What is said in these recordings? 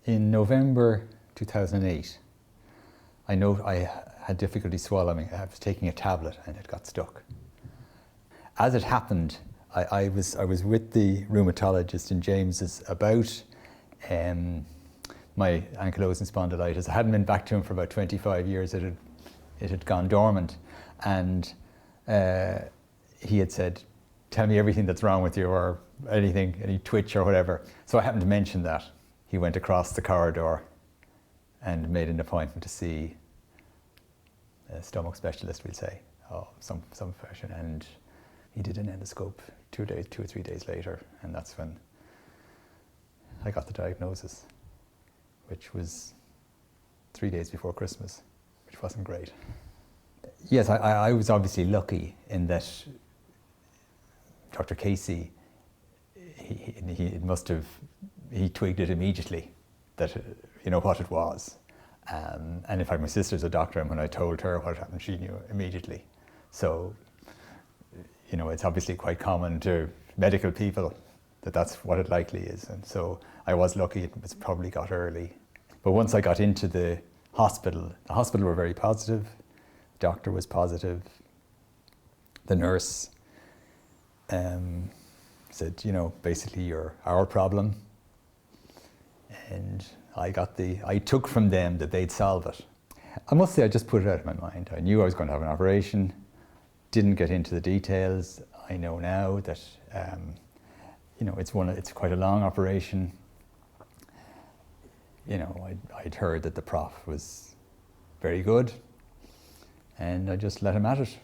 In November 2008, I know I had difficulty swallowing. I was taking a tablet and it got stuck. As it happened, I was with the rheumatologist in James's about my ankylosing spondylitis. I hadn't been back to him for about 25 years. It had gone dormant, and he had said, "Tell me everything that's wrong with you, or anything, any twitch or whatever." So I happened to mention that. He went across the corridor and made an appointment to see a stomach specialist, we'll say, of some fashion, and he did an endoscope 2 or 3 days later, and that's when I got the diagnosis, which was 3 days before Christmas, which wasn't great. Yes, I was obviously lucky in that Dr. Casey, he twigged it immediately, that what it was. And in fact, my sister's a doctor, and when I told her what happened, she knew immediately. So, it's obviously quite common to medical people that that's what it likely is. And so I was lucky, it was probably got early. But once I got into the hospital were very positive, the doctor was positive, the nurse said, basically you're our problem. And I took from them that they'd solve it. I must say I just put it out of my mind. I knew I was going to have an operation, didn't get into the details. I know now that it's quite a long operation. I'd heard that the prof was very good, and I just let him at it.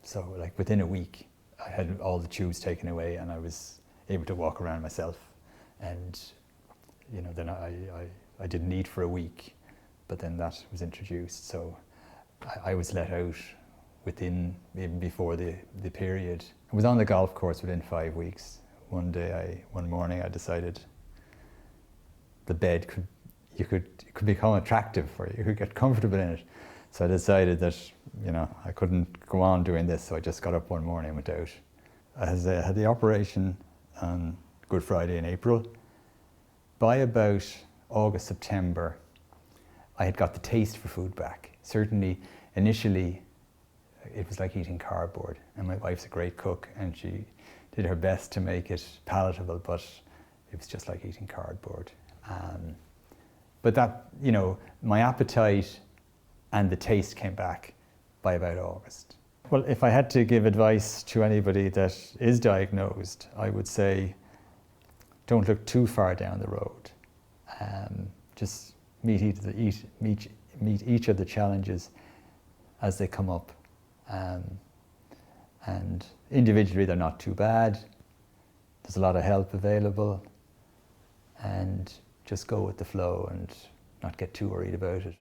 So within a week, I had all the tubes taken away and I was able to walk around myself. And then I didn't eat for a week, but then that was introduced. So I was let out even before the period. I was on the golf course within 5 weeks. One morning I decided the bed could become attractive for you. You could get comfortable in it. So I decided that, I couldn't go on doing this, so I just got up one morning and went out. I had the operation on Good Friday in April. By about August, September, I had got the taste for food back. Certainly, initially, it was like eating cardboard. And my wife's a great cook, and she did her best to make it palatable, but it was just like eating cardboard. But that, my appetite and the taste came back by about August. Well, if I had to give advice to anybody that is diagnosed, I would say, don't look too far down the road. Just meet each of the challenges as they come up. And individually, they're not too bad. There's a lot of help available. And just go with the flow and not get too worried about it.